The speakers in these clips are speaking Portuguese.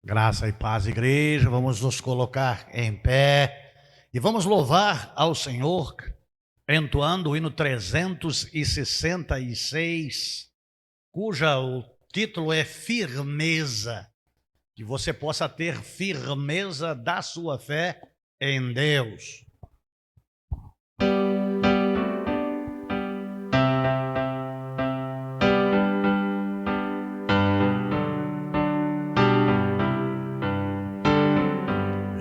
Graça e paz, igreja. Vamos nos colocar em pé e vamos louvar ao Senhor, entoando o hino 366, cuja o título é Firmeza. Que você possa ter firmeza da sua fé em Deus.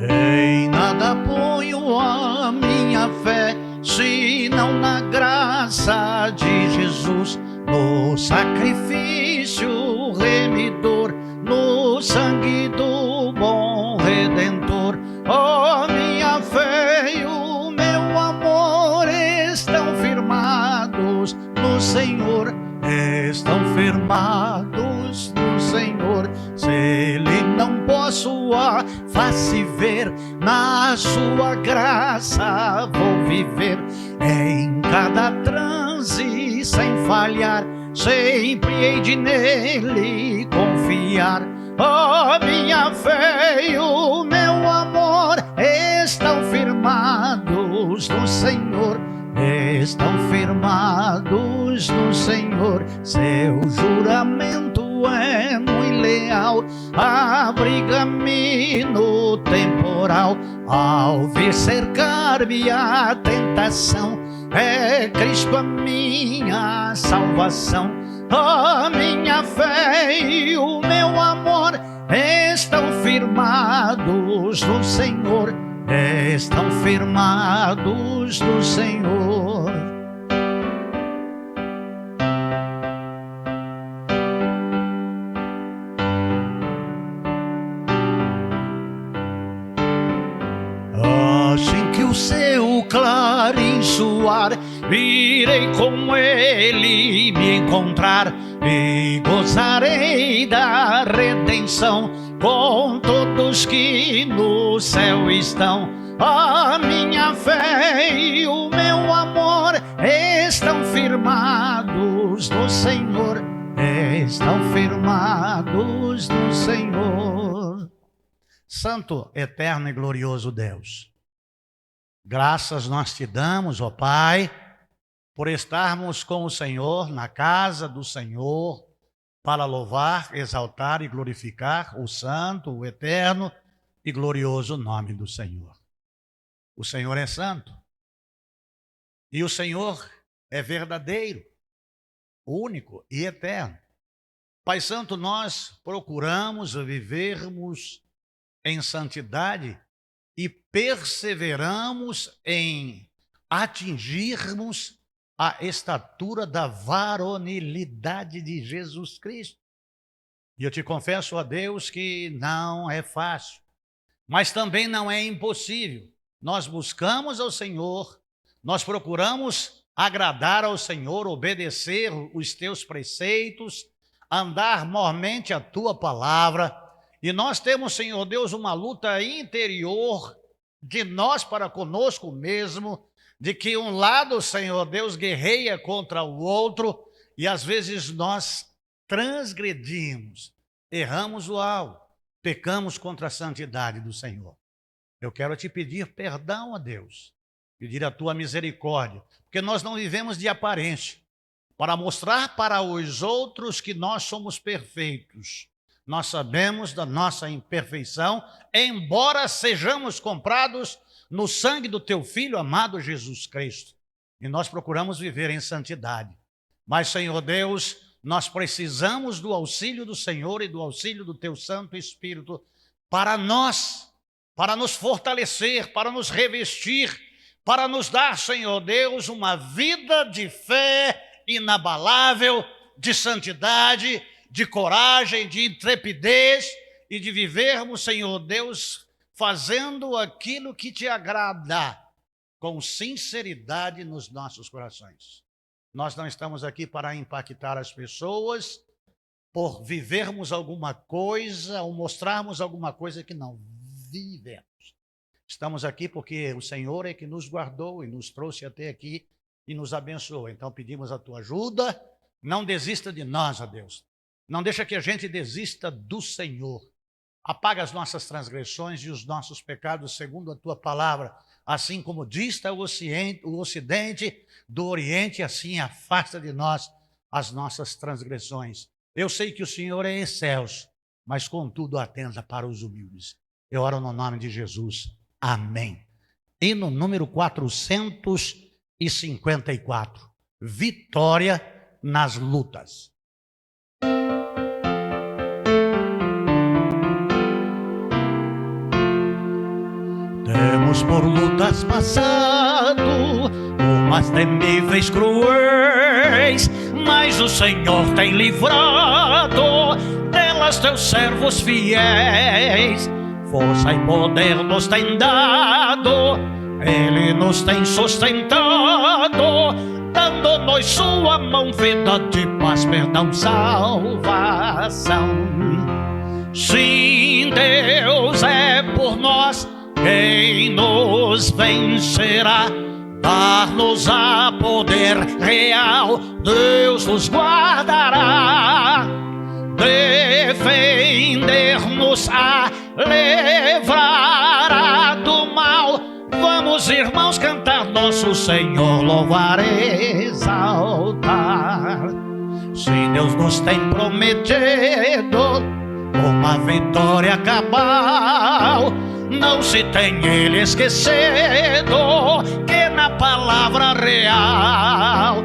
Em nada ponho a minha fé, senão na graça de Jesus, no sacrifício remidor, no sangue do bom Redentor. Oh, minha fé e o meu amor estão firmados no Senhor, estão firmados no Senhor. Se Ele não posso a face ver, na sua graça vou viver. Em cada transe sem falhar, sempre hei de nele confiar. Oh, minha fé e o meu amor estão firmados no Senhor, estão firmados no Senhor. Seu juramento é muito leal, abriga-me no temporal. Ao vir cercar-me a tentação, é Cristo a minha salvação. Oh, minha fé e o meu amor estão firmados no Senhor, estão firmados no Senhor. Assim que o seu clarim soar, irei com ele me encontrar e gozarei da redenção com todos que no céu estão. A minha fé e o meu amor estão firmados no Senhor, estão firmados no Senhor. Santo, eterno e glorioso Deus, graças nós te damos, ó Pai, por estarmos com o Senhor na casa do Senhor, para louvar, exaltar e glorificar o santo, o eterno e glorioso nome do Senhor. O Senhor é santo e o Senhor é verdadeiro, único e eterno. Pai Santo, nós procuramos vivermos em santidade e perseveramos em atingirmos a estatura da varonilidade de Jesus Cristo. E eu te confesso, ó Deus, que não é fácil, mas também não é impossível. Nós buscamos ao Senhor, nós procuramos agradar ao Senhor, obedecer os teus preceitos, andar mormente a tua palavra. E nós temos, Senhor Deus, uma luta interior de nós para conosco mesmo, de que um lado, Senhor Deus, guerreia contra o outro, e às vezes nós transgredimos, erramos o alvo, pecamos contra a santidade do Senhor. Eu quero te pedir perdão a Deus, pedir a tua misericórdia, porque nós não vivemos de aparência, para mostrar para os outros que nós somos perfeitos. Nós sabemos da nossa imperfeição, embora sejamos comprados no sangue do teu Filho amado Jesus Cristo. E nós procuramos viver em santidade. Mas, Senhor Deus, nós precisamos do auxílio do Senhor e do auxílio do teu Santo Espírito para nós, para nos fortalecer, para nos revestir, para nos dar, Senhor Deus, uma vida de fé inabalável, de santidade, de coragem, de intrepidez e de vivermos, Senhor Deus, fazendo aquilo que te agrada, com sinceridade nos nossos corações. Nós não estamos aqui para impactar as pessoas, por vivermos alguma coisa ou mostrarmos alguma coisa que não vivemos. Estamos aqui porque o Senhor é que nos guardou e nos trouxe até aqui e nos abençoa. Então pedimos a tua ajuda, não desista de nós, ó Deus. Não deixa que a gente desista do Senhor. Apaga as nossas transgressões e os nossos pecados segundo a tua palavra. Assim como dista o ocidente do oriente, assim afasta de nós as nossas transgressões. Eu sei que o Senhor é excelso, mas contudo atenta para os humildes. Eu oro no nome de Jesus. Amém. Hino número 454. Vitória nas lutas. Temos por lutas passado, umas temíveis cruéis, mas o Senhor tem livrado delas teus servos fiéis. Força e poder nos tem dado, Ele nos tem sustentado, dando-nos sua mão, vida de paz, perdão, salvação. Sim, Deus é por nós, quem nos vencerá? Dar-nos a poder real, Deus nos guardará. Defender-nos a livrará do mal. Vamos, irmãos, cantar nosso Senhor, louvar e exaltar. Se Deus nos tem prometido uma vitória cabal, não se tem Ele esquecido que na palavra real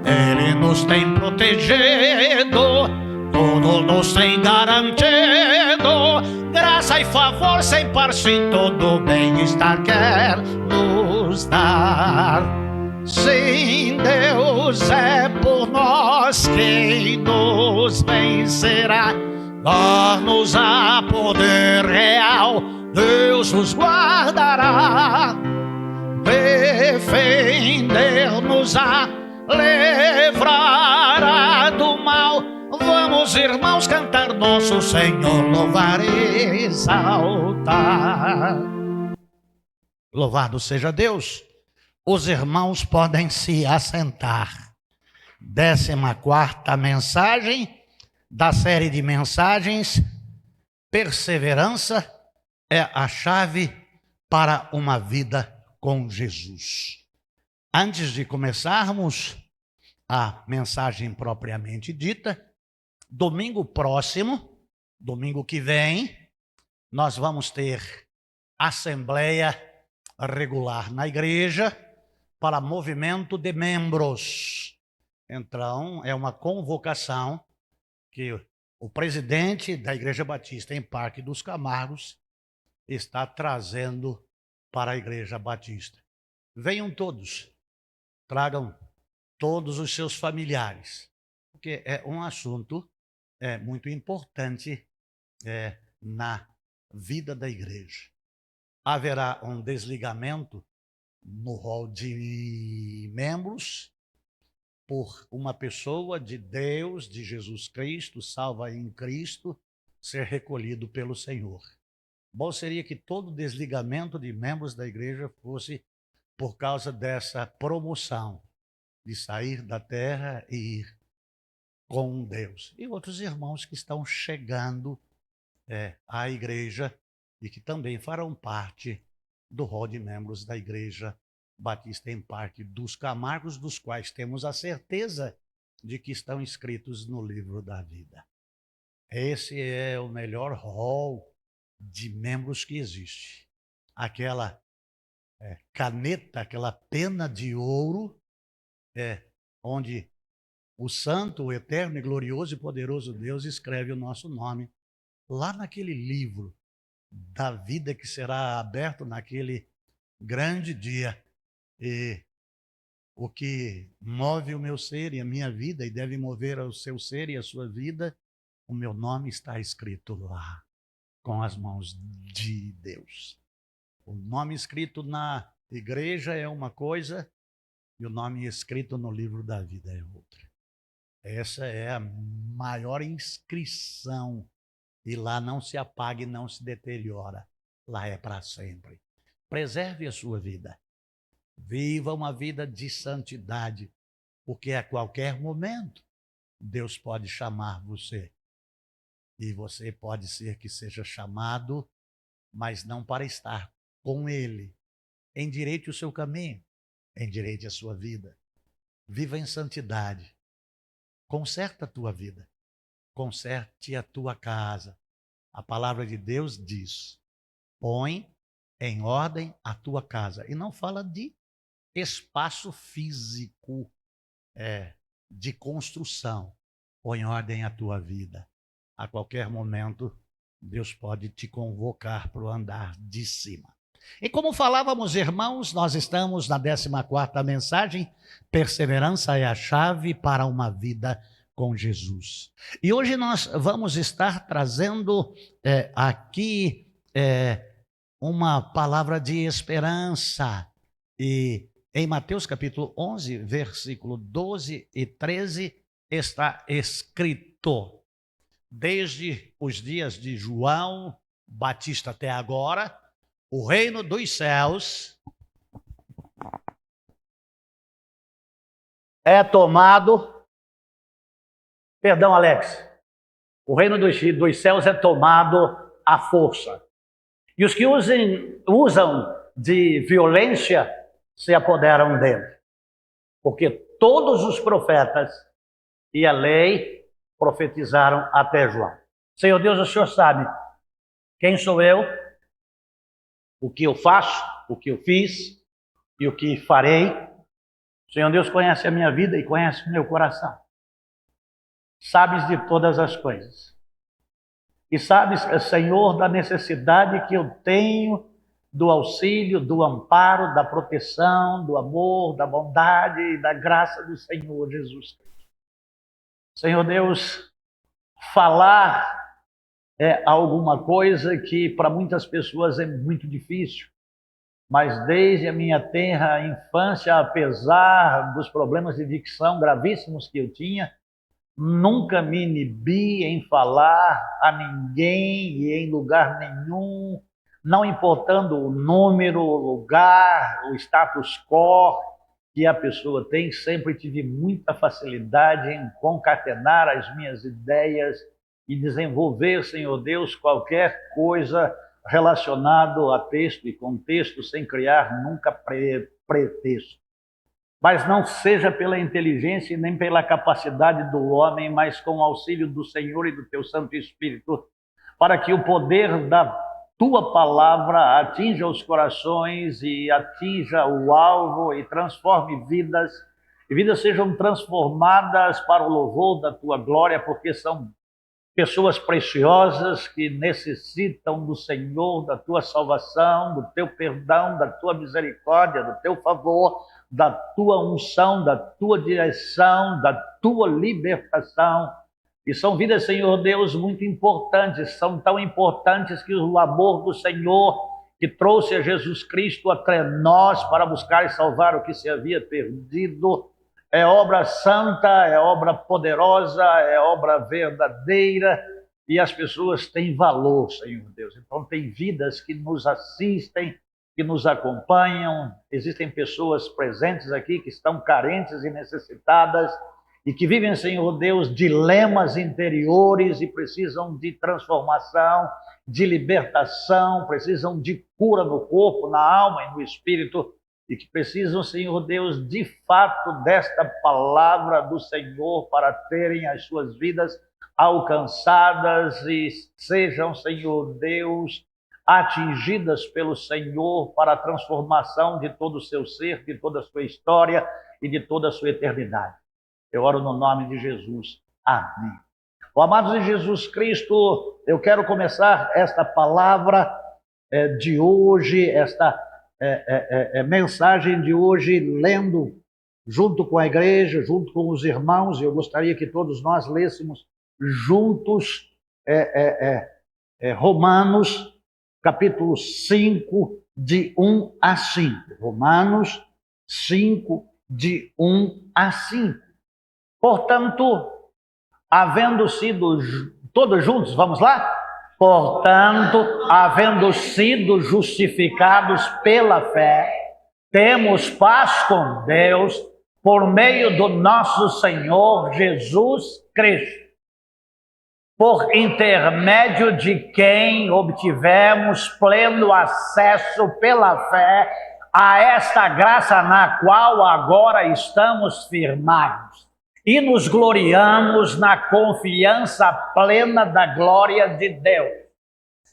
Ele nos tem protegido, tudo nos tem garantido, graça e favor sem par, sim, todo bem-estar quer nos dar. Sim, Deus é por nós, quem nos vencerá? Dar-nos a poder real, Deus nos guardará. Defender-nos a livrará do mal. Vamos, irmãos, cantar nosso Senhor, louvar e exaltar. Louvado seja Deus. Os irmãos podem se assentar. 14ª mensagem da série de mensagens: perseverança é a chave para uma vida com Jesus. Antes de começarmos a mensagem propriamente dita, domingo próximo, domingo que vem, nós vamos ter assembleia regular na igreja para movimento de membros. Então, é uma convocação que o presidente da Igreja Batista em Parque dos Camargos está trazendo para a Igreja Batista. Venham todos, tragam todos os seus familiares, porque é um assunto muito importante na vida da igreja. Haverá um desligamento no rol de membros por uma pessoa de Deus, de Jesus Cristo, salva em Cristo, ser recolhido pelo Senhor. Bom seria que todo desligamento de membros da igreja fosse por causa dessa promoção de sair da terra e ir com Deus. E outros irmãos que estão chegando à igreja e que também farão parte do rol de membros da Igreja Batista em Parque dos Camargos, dos quais temos a certeza de que estão inscritos no livro da vida. Esse é o melhor rol de membros que existe. Aquela caneta, aquela pena de ouro, onde o santo, o eterno e glorioso e poderoso Deus escreve o nosso nome lá naquele livro da vida que será aberto naquele grande dia. E o que move o meu ser e a minha vida e deve mover o seu ser e a sua vida, o meu nome está escrito lá, com as mãos de Deus. O nome escrito na igreja é uma coisa e o nome escrito no livro da vida é outra. Essa é a maior inscrição. E lá não se apaga e não se deteriora. Lá é para sempre. Preserve a sua vida. Viva uma vida de santidade, porque a qualquer momento Deus pode chamar você E você pode ser que seja chamado, mas não para estar com Ele. Endireite o seu caminho, endireite a sua vida. Viva em santidade. Conserta a tua vida. Conserte a tua casa. A palavra de Deus diz: põe em ordem a tua casa. E não fala de espaço físico, de construção. Põe em ordem a tua vida. A qualquer momento, Deus pode te convocar para o andar de cima. E como falávamos, irmãos, nós estamos na 14ª mensagem, perseverança é a chave para uma vida com Jesus. E hoje nós vamos estar trazendo aqui uma palavra de esperança. E em Mateus capítulo 11, versículo 12 e 13, está escrito: desde os dias de João Batista até agora, o reino dos céus é tomado... Perdão, Alex. O reino dos céus é tomado à força. E os que usam de violência se apoderam dele. Porque todos os profetas e a lei profetizaram até João. Senhor Deus, o Senhor sabe quem sou eu, o que eu faço, o que eu fiz e o que farei. O Senhor Deus conhece a minha vida e conhece o meu coração. Sabes de todas as coisas. E sabes, Senhor, da necessidade que eu tenho do auxílio, do amparo, da proteção, do amor, da bondade e da graça do Senhor Jesus Cristo. Senhor Deus, falar é alguma coisa que para muitas pessoas é muito difícil, mas desde a minha tenra infância, apesar dos problemas de dicção gravíssimos que eu tinha, nunca me inibi em falar a ninguém e em lugar nenhum, não importando o número, o lugar, o status quo que a pessoa tem. Sempre tive muita facilidade em concatenar as minhas ideias e desenvolver, Senhor Deus, qualquer coisa relacionado a texto e contexto, sem criar nunca pretexto. Mas não seja pela inteligência nem pela capacidade do homem, mas com o auxílio do Senhor e do teu Santo Espírito, para que o poder da tua palavra atinja os corações e atinja o alvo e transforme vidas, e vidas sejam transformadas para o louvor da tua glória, porque são pessoas preciosas que necessitam do Senhor, da tua salvação, do teu perdão, da tua misericórdia, do teu favor, da tua unção, da tua direção, da tua libertação. E são vidas, Senhor Deus, muito importantes, são tão importantes que o amor do Senhor, que trouxe a Jesus Cristo até nós para buscar e salvar o que se havia perdido, é obra santa, é obra poderosa, é obra verdadeira, e as pessoas têm valor, Senhor Deus. Então tem vidas que nos assistem, que nos acompanham. Existem pessoas presentes aqui que estão carentes e necessitadas e que vivem, Senhor Deus, dilemas interiores e precisam de transformação, de libertação, precisam de cura no corpo, na alma e no espírito, e que precisam, Senhor Deus, de fato desta palavra do Senhor para terem as suas vidas alcançadas e sejam, Senhor Deus, atingidas pelo Senhor para a transformação de todo o seu ser, de toda a sua história e de toda a sua eternidade. Eu oro no nome de Jesus. Amém. Amados de Jesus Cristo, eu quero começar esta palavra de hoje, esta mensagem de hoje, lendo junto com a igreja, junto com os irmãos, e eu gostaria que todos nós lêssemos juntos Romanos, capítulo 5, de 1 a 5. Romanos 5, de 1 a 5. Portanto, havendo sido, todos juntos, vamos lá? Portanto, havendo sido justificados pela fé, temos paz com Deus por meio do nosso Senhor Jesus Cristo, por intermédio de quem obtivemos pleno acesso pela fé a esta graça na qual agora estamos firmados e nos gloriamos na confiança plena da glória de Deus.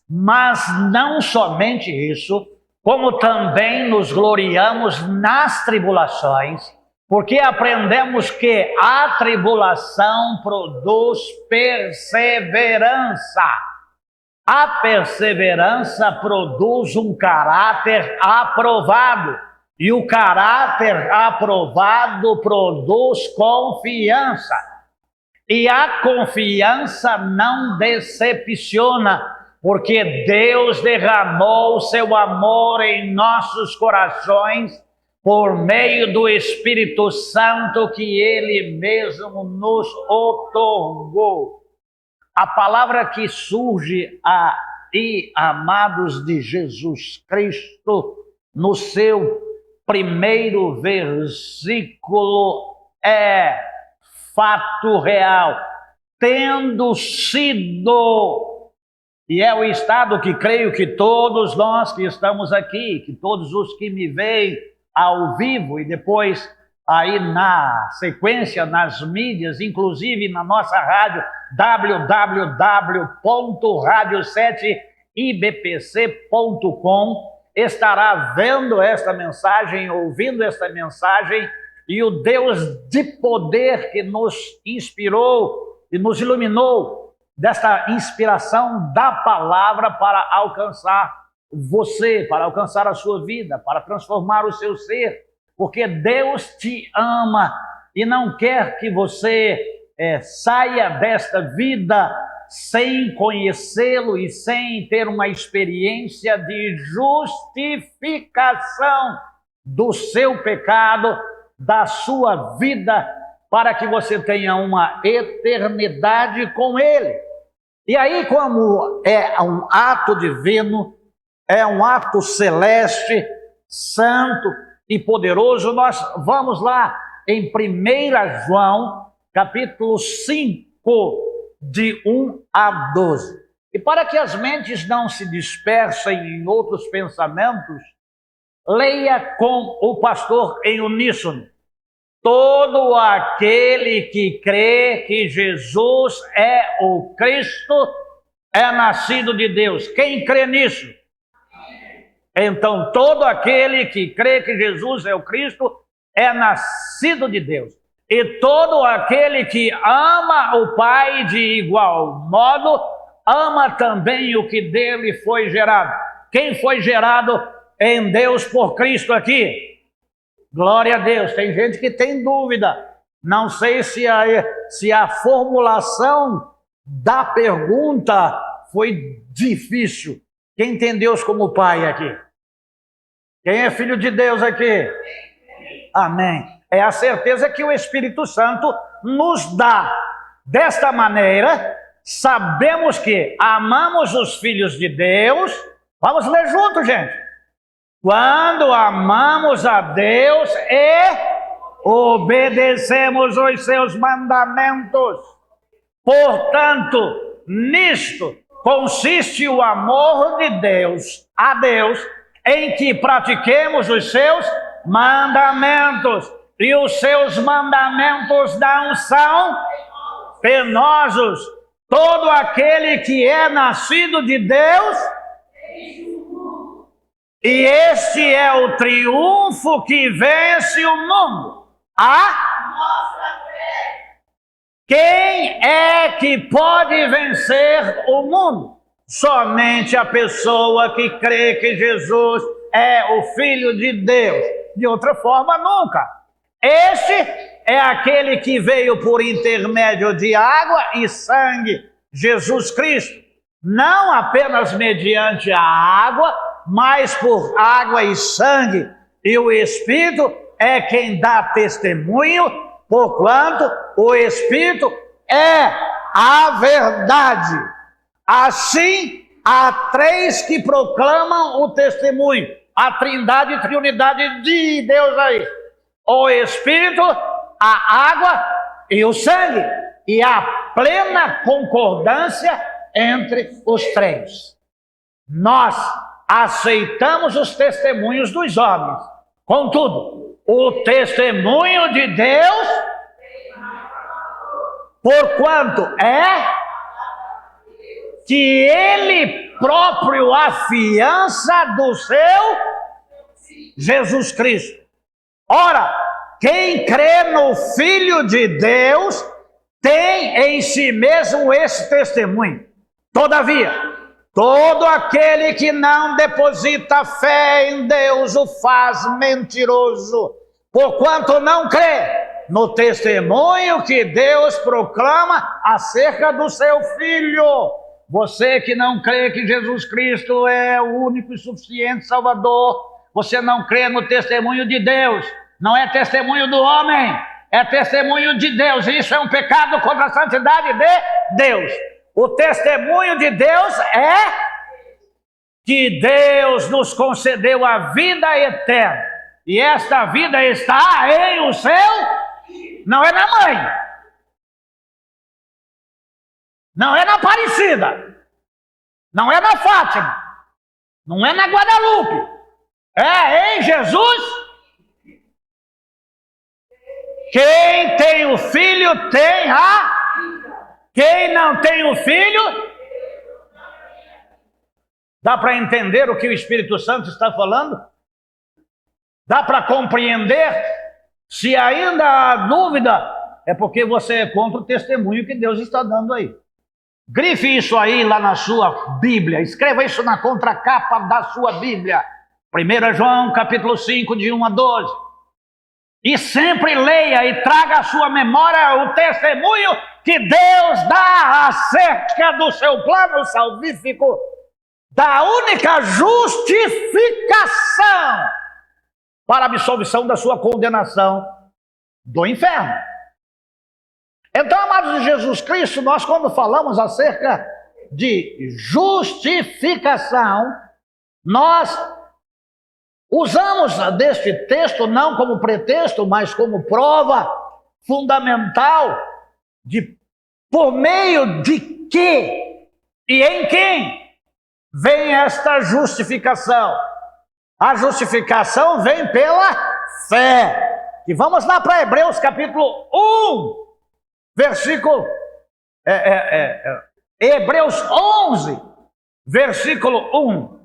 Mas não somente isso, como também nos gloriamos nas tribulações, porque aprendemos que a tribulação produz perseverança. A perseverança produz um caráter aprovado. E o caráter aprovado produz confiança. E a confiança não decepciona, porque Deus derramou seu amor em nossos corações por meio do Espírito Santo que Ele mesmo nos outorgou. A palavra que surge aí, amados de Jesus Cristo, no seu primeiro versículo é fato real. Tendo sido, e é o estado que creio que todos nós que estamos aqui, que todos os que me veem ao vivo e depois aí na sequência nas mídias, inclusive na nossa rádio www.radio7ibpc.com, estará vendo esta mensagem, ouvindo esta mensagem, e o Deus de poder que nos inspirou e nos iluminou desta inspiração da palavra para alcançar você, para alcançar a sua vida, para transformar o seu ser, porque Deus te ama e não quer que você saia desta vida sem conhecê-lo e sem ter uma experiência de justificação do seu pecado, da sua vida, para que você tenha uma eternidade com Ele. E aí, como é um ato divino, é um ato celeste, santo e poderoso, nós vamos lá em 1 João, capítulo 5, de 1 a 12. E para que as mentes não se dispersem em outros pensamentos, leia com o pastor em uníssono. Todo aquele que crê que Jesus é o Cristo é nascido de Deus. Quem crê nisso? Então, todo aquele que crê que Jesus é o Cristo é nascido de Deus. E todo aquele que ama o Pai de igual modo, ama também o que dele foi gerado. Quem foi gerado em Deus por Cristo aqui? Glória a Deus. Tem gente que tem dúvida. Não sei se a formulação da pergunta foi difícil. Quem tem Deus como Pai aqui? Quem é filho de Deus aqui? Amém. É a certeza que o Espírito Santo nos dá. Desta maneira, sabemos que amamos os filhos de Deus. Vamos ler junto, gente. Quando amamos a Deus e obedecemos os seus mandamentos. Portanto, nisto consiste o amor de Deus a Deus, em que pratiquemos os seus mandamentos. E os seus mandamentos não são penosos. Todo aquele que é nascido de Deus, e este é o triunfo que vence o mundo. Quem é que pode vencer o mundo? Somente a pessoa que crê que Jesus é o Filho de Deus. De outra forma, nunca. Este é aquele que veio por intermédio de água e sangue, Jesus Cristo. Não apenas mediante a água, mas por água e sangue. E o Espírito é quem dá testemunho, porquanto o Espírito é a verdade. Assim, há três que proclamam o testemunho. A trindade e triunidade de Deus aí. O Espírito, a água e o sangue. E a plena concordância entre os três. Nós aceitamos os testemunhos dos homens. Contudo, o testemunho de Deus, porquanto é que Ele próprio afiança do seu Jesus Cristo. Ora, quem crê no Filho de Deus tem em si mesmo esse testemunho. Todavia, todo aquele que não deposita fé em Deus o faz mentiroso, porquanto não crê no testemunho que Deus proclama acerca do seu Filho. Você que não crê que Jesus Cristo é o único e suficiente Salvador, você não crê no testemunho de Deus, não é testemunho do homem, é testemunho de Deus. Isso é um pecado contra a santidade de Deus. O testemunho de Deus é que Deus nos concedeu a vida eterna. E esta vida está em o seu, não é na mãe, não é na Aparecida, não é na Fátima, não é na Guadalupe, é em Jesus. Quem tem o Filho tem a... Quem não tem o Filho... Dá para entender o que o Espírito Santo está falando? Dá para compreender? Se ainda há dúvida, é porque você é contra o testemunho que Deus está dando aí. Grife isso aí lá na sua Bíblia. Escreva isso na contracapa da sua Bíblia. 1 João capítulo 5, de 1 a 12. E sempre leia e traga à sua memória o testemunho que Deus dá acerca do seu plano salvífico, da única justificação para a absolvição da sua condenação do inferno. Então, amados de Jesus Cristo, nós quando falamos acerca de justificação, nós usamos deste texto não como pretexto, mas como prova fundamental de por meio de que e em quem vem esta justificação. A justificação vem pela fé. E vamos lá para Hebreus capítulo 1, versículo... Hebreus 11, versículo 1.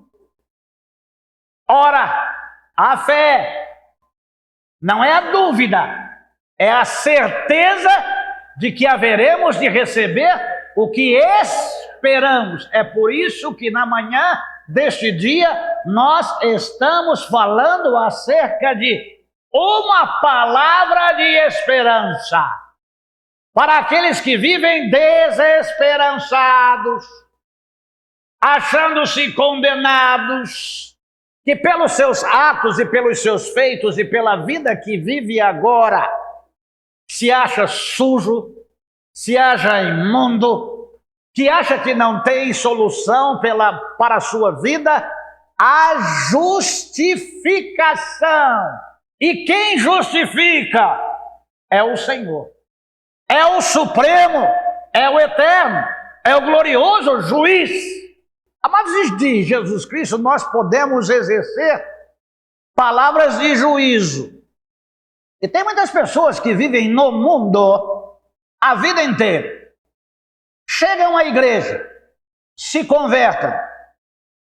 Ora, a fé não é a dúvida, é a certeza de que haveremos de receber o que esperamos. É por isso que na manhã deste dia nós estamos falando acerca de uma palavra de esperança para aqueles que vivem desesperançados, achando-se condenados, que pelos seus atos e pelos seus feitos e pela vida que vive agora, se acha sujo, se acha imundo, que acha que não tem solução para a sua vida, a justificação. E quem justifica? É o Senhor. É o Supremo, é o Eterno, é o glorioso Juiz. Amados de Jesus Cristo, nós podemos exercer palavras de juízo. E tem muitas pessoas que vivem no mundo a vida inteira. Chegam à igreja, se convertem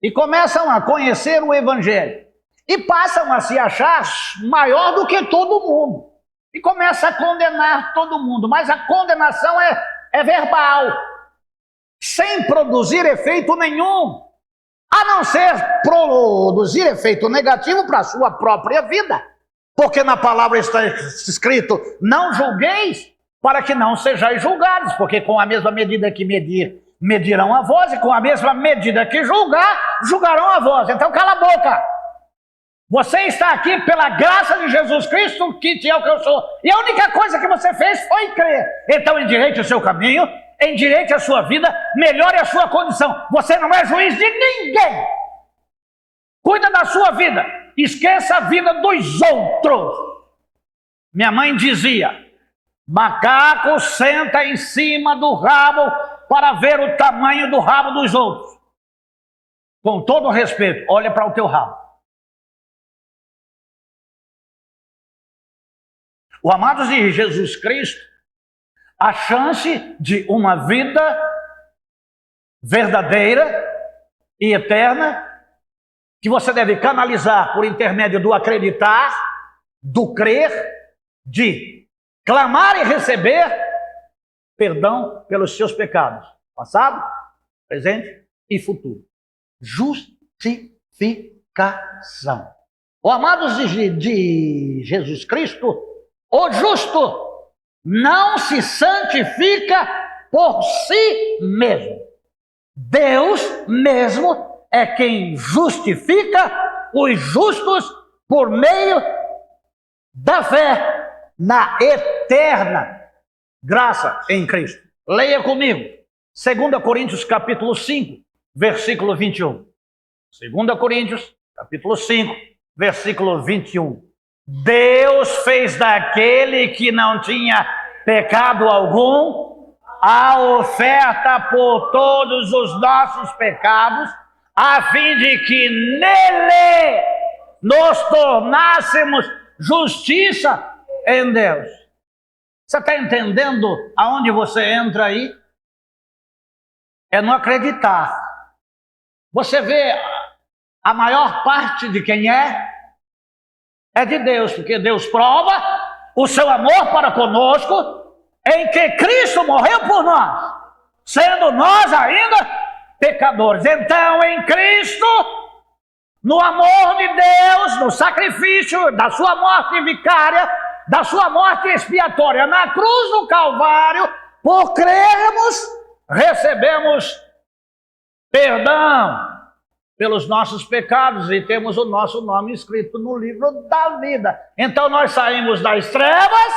e começam a conhecer o Evangelho. E passam a se achar maior do que todo mundo. E começam a condenar todo mundo. Mas a condenação é verbal, sem produzir efeito nenhum, a não ser produzir efeito negativo para a sua própria vida, porque na palavra está escrito: não julgueis para que não sejais julgados, porque com a mesma medida que medirão a vós, e com a mesma medida que julgarão a vós. Então cala a boca. Você está aqui pela graça de Jesus Cristo que te alcançou, e a única coisa que você fez foi crer. Então endireite o seu caminho, endireite a sua vida, melhore a sua condição. Você não é juiz de ninguém. Cuida da sua vida, esqueça a vida dos outros. Minha mãe dizia: Macaco senta em cima do rabo para ver o tamanho do rabo dos outros. Com todo respeito, olha para o teu rabo. O amados de Jesus Cristo, a chance de uma vida verdadeira e eterna, que você deve canalizar por intermédio do acreditar, do crer, de clamar e receber perdão pelos seus pecados, passado, presente e futuro. Justificação. O amados de Jesus Cristo, o justo não se santifica por si mesmo. Deus mesmo é quem justifica os justos por meio da fé na eterna graça em Cristo. Leia comigo, 2 Coríntios capítulo 5, versículo 21. 2 Coríntios capítulo 5, versículo 21. Deus fez daquele que não tinha pecado algum a oferta por todos os nossos pecados, a fim de que nele nos tornássemos justiça em Deus. Você está entendendo aonde você entra aí? É não acreditar. Você vê a maior parte de quem é de Deus, porque Deus prova o seu amor para conosco em que Cristo morreu por nós, sendo nós ainda pecadores. Então, em Cristo, no amor de Deus, no sacrifício da sua morte vicária, da sua morte expiatória na cruz do Calvário, por crermos, recebemos perdão pelos nossos pecados e temos o nosso nome escrito no livro da vida. Então nós saímos das trevas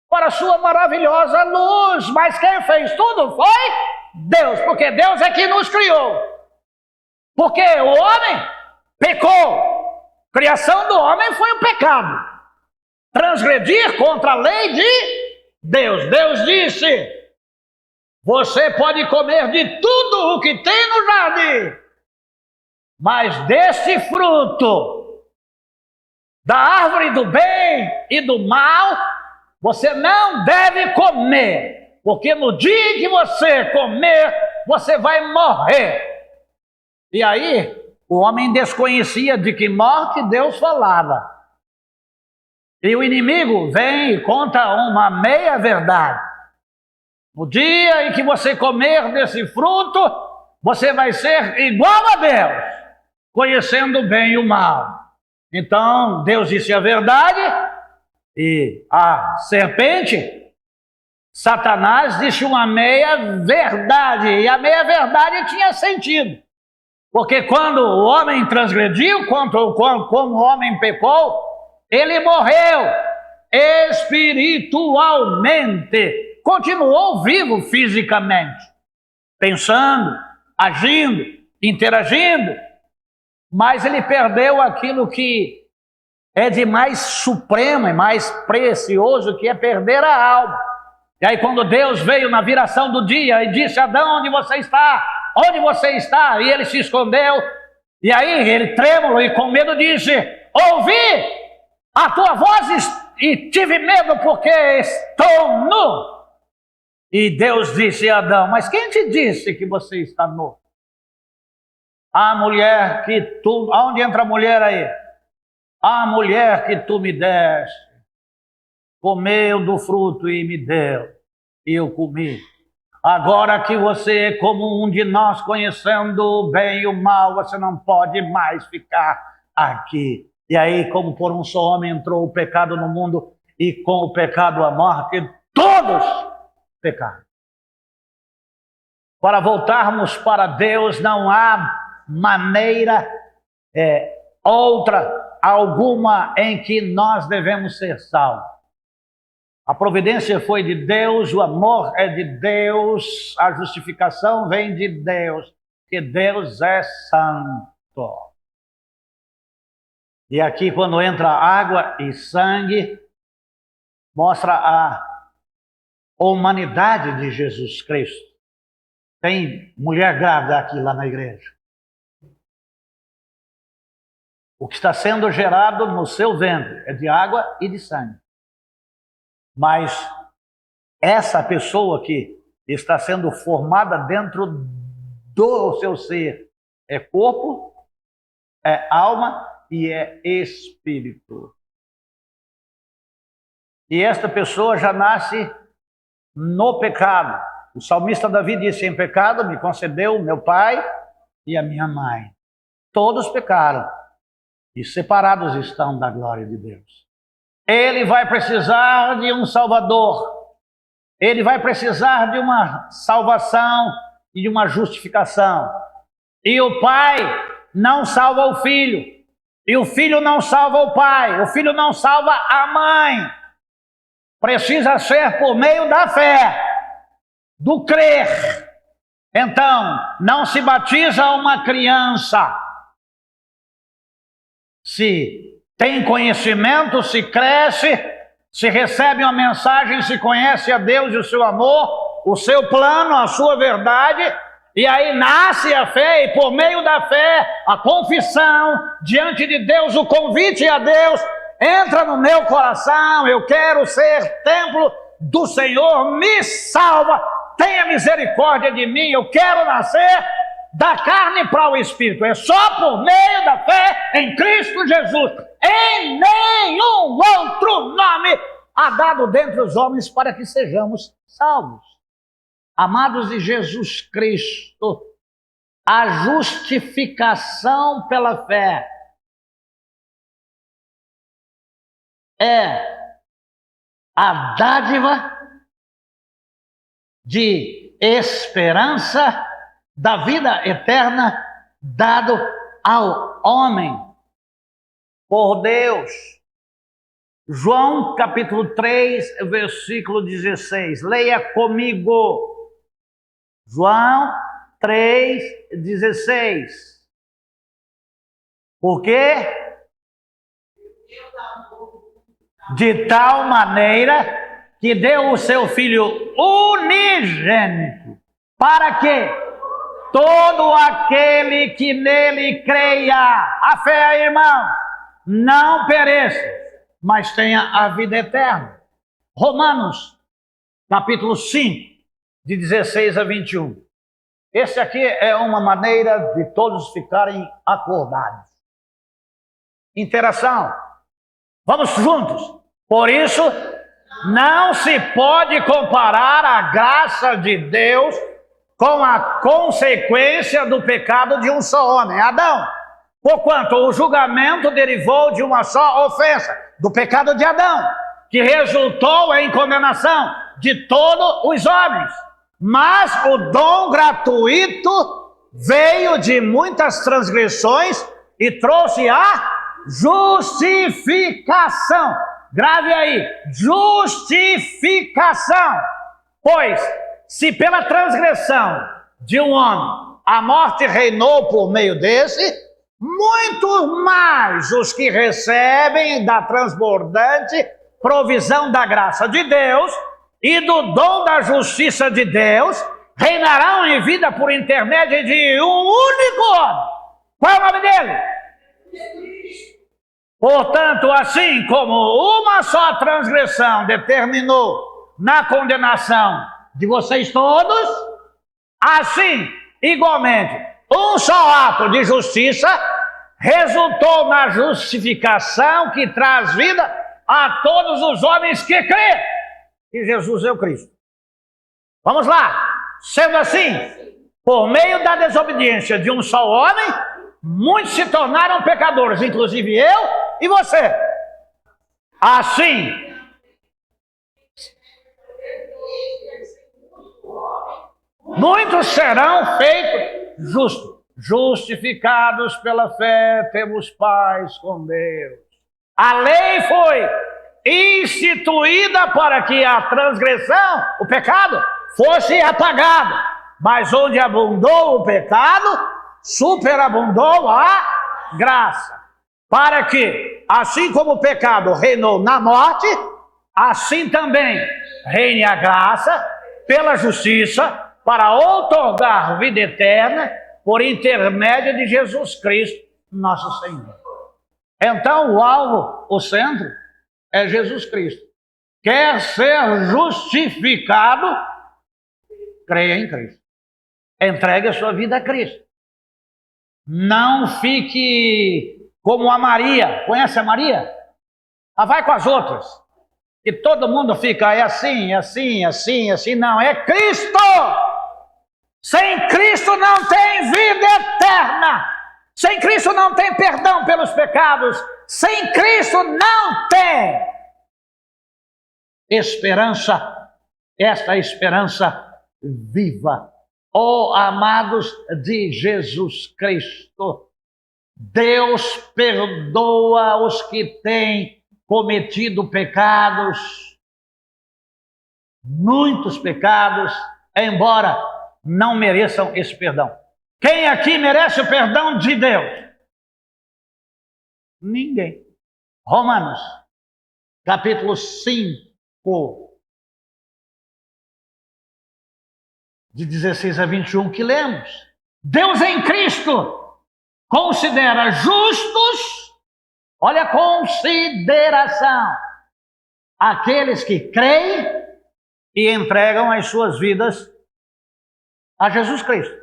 para a sua maravilhosa luz. Mas quem fez tudo foi Deus, porque Deus é que nos criou. Porque o homem pecou. Criação do homem foi o pecado. Transgredir contra a lei de Deus. Deus disse: você pode comer de tudo o que tem no jardim, mas desse fruto, da árvore do bem e do mal, você não deve comer, porque no dia que você comer, você vai morrer. E aí, o homem desconhecia de que morte Deus falava. E o inimigo vem e conta uma meia verdade. No dia em que você comer desse fruto, você vai ser igual a Deus, conhecendo o bem e o mal. Então, Deus disse a verdade e a serpente, Satanás, disse uma meia verdade. E a meia verdade tinha sentido. Porque quando o homem transgrediu, como o homem pecou, ele morreu espiritualmente. Continuou vivo fisicamente, pensando, agindo, interagindo, mas ele perdeu aquilo que é de mais supremo e mais precioso, que é perder a alma. E aí quando Deus veio na viração do dia e disse: Adão, onde você está? Onde você está? E ele se escondeu, e aí ele, trêmulo e com medo, disse: ouvi a tua voz e tive medo porque estou nu. E Deus disse a Adão: mas quem te disse que você está nu? A mulher que tu... Aonde entra a mulher aí? A mulher que tu me deste, comeu do fruto e me deu, e eu comi. Agora que você é como um de nós, conhecendo o bem e o mal, você não pode mais ficar aqui. E aí, como por um só homem entrou o pecado no mundo, e com o pecado a morte, todos pecaram. Para voltarmos para Deus, não há maneira outra alguma em que nós devemos ser salvos. A providência foi de Deus, o amor é de Deus, a justificação vem de Deus, que Deus é santo. E aqui, quando entra água e sangue, mostra a humanidade de Jesus Cristo. Tem mulher grávida aqui lá na igreja. O que está sendo gerado no seu ventre é de água e de sangue. Mas essa pessoa que está sendo formada dentro do seu ser é corpo, é alma e é espírito. E esta pessoa já nasce no pecado. O salmista Davi disse: em pecado me concedeu meu pai e a minha mãe. Todos pecaram e separados estão da glória de Deus. Ele vai precisar de um Salvador. Ele vai precisar de uma salvação e de uma justificação. E o pai não salva o filho. E o filho não salva o pai. O filho não salva a mãe. Precisa ser por meio da fé, do crer. Então, não se batiza uma criança se tem conhecimento, se cresce, se recebe uma mensagem, se conhece a Deus e o seu amor, o seu plano, a sua verdade, e aí nasce a fé, e por meio da fé, a confissão diante de Deus, o convite a Deus, entra no meu coração, eu quero ser templo do Senhor, me salva, tenha misericórdia de mim, eu quero nascer da carne para o Espírito. É só por meio da fé em Cristo Jesus. Em nenhum outro nome há dado dentre os homens para que sejamos salvos. Amados de Jesus Cristo, a justificação pela fé é a dádiva de esperança da vida eterna dado ao homem por Deus. João capítulo 3, versículo 16. Leia comigo. João 3, 16. Por quê? De tal maneira que deu o seu Filho unigênito, para que todo aquele que nele creia, a fé, irmão, não pereça, mas tenha a vida eterna. Romanos, capítulo 5, de 16 a 21. Esse aqui é uma maneira de todos ficarem acordados. Interação. Vamos juntos. Por isso, não se pode comparar a graça de Deus com a consequência do pecado de um só homem, Adão. Porquanto o julgamento derivou de uma só ofensa, do pecado de Adão, que resultou em condenação de todos os homens. Mas o dom gratuito veio de muitas transgressões e trouxe a justificação. Grave aí, justificação. Pois, se pela transgressão de um homem a morte reinou por meio desse, muito mais os que recebem da transbordante provisão da graça de Deus e do dom da justiça de Deus reinarão em vida por intermédio de um único homem. Qual é o nome dele? Portanto, assim como uma só transgressão determinou na condenação de vocês todos, assim, igualmente, um só ato de justiça resultou na justificação que traz vida a todos os homens que crêem que Jesus é o Cristo. Vamos lá. Sendo assim, por meio da desobediência de um só homem, muitos se tornaram pecadores, inclusive eu e você. Assim, muitos serão feitos justos. Justificados pela fé, temos paz com Deus. A lei foi instituída para que a transgressão, o pecado, fosse apagado. Mas onde abundou o pecado, superabundou a graça. Para que, assim como o pecado reinou na morte, assim também reine a graça pela justiça para outorgar vida eterna por intermédio de Jesus Cristo, nosso Senhor. Então, o alvo, o centro, é Jesus Cristo. Quer ser justificado? Creia em Cristo. Entregue a sua vida a Cristo. Não fique como a Maria. Conhece a Maria? Ela vai com as outras. E todo mundo fica, é assim, é assim, é assim, é assim. Não, é Cristo! Sem Cristo não tem vida eterna. Sem Cristo não tem perdão pelos pecados. Sem Cristo não tem esperança. Esta esperança viva. Oh, amados de Jesus Cristo, Deus perdoa os que têm cometido pecados, muitos pecados, embora não mereçam esse perdão. Quem aqui merece o perdão de Deus? Ninguém. Romanos, capítulo 5, de 16 a 21, que lemos. Deus em Cristo considera justos, olha a consideração, aqueles que creem e entregam as suas vidas a Jesus Cristo.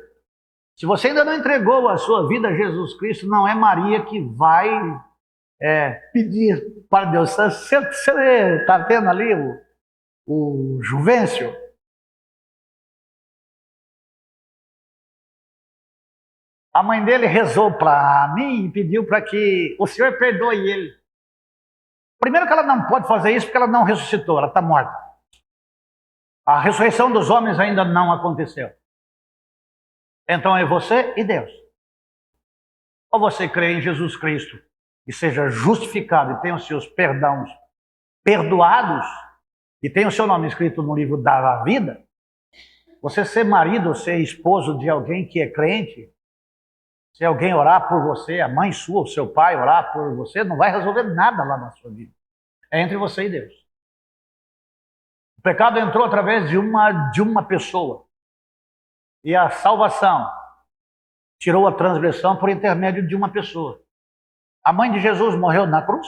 Se você ainda não entregou a sua vida a Jesus Cristo, não é Maria que vai pedir para Deus. Você está vendo ali o Juvencio? A mãe dele rezou para mim e pediu para que o Senhor perdoe ele. Primeiro que ela não pode fazer isso porque ela não ressuscitou, ela está morta. A ressurreição dos homens ainda não aconteceu. Então é você e Deus. Ou você crê em Jesus Cristo e seja justificado e tenha os seus perdões perdoados e tenha o seu nome escrito no livro da vida. Você ser marido ou ser esposo de alguém que é crente, se alguém orar por você, a mãe sua, o seu pai orar por você, não vai resolver nada lá na sua vida. É entre você e Deus. O pecado entrou através de uma pessoa. E a salvação tirou a transgressão por intermédio de uma pessoa. A mãe de Jesus morreu na cruz.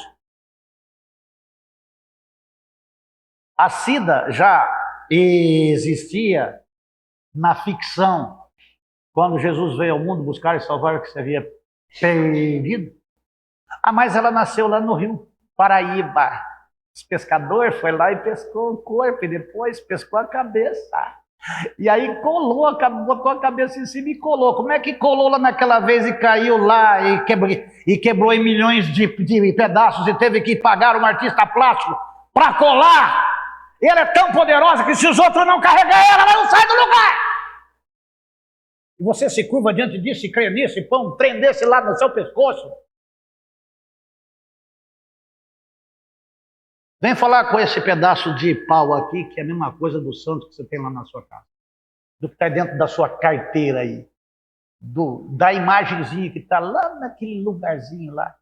A SIDA já existia na ficção, quando Jesus veio ao mundo buscar e salvar o que se havia perdido. Mas ela nasceu lá no Rio Paraíba. Os pescadores foi lá e pescou o corpo e depois pescou a cabeça. E aí botou a cabeça em cima e colou. Como é que colou lá naquela vez e caiu lá e quebrou em milhões de pedaços e teve que pagar um artista plástico para colar? E ela é tão poderosa que se os outros não carregarem ela não sai do lugar. E você se curva diante disso e crê nisso e põe um trem desse lá no seu pescoço. Vem falar com esse pedaço de pau aqui, que é a mesma coisa do santo que você tem lá na sua casa. Do que está dentro da sua carteira aí. Da imagenzinha que está lá naquele lugarzinho lá.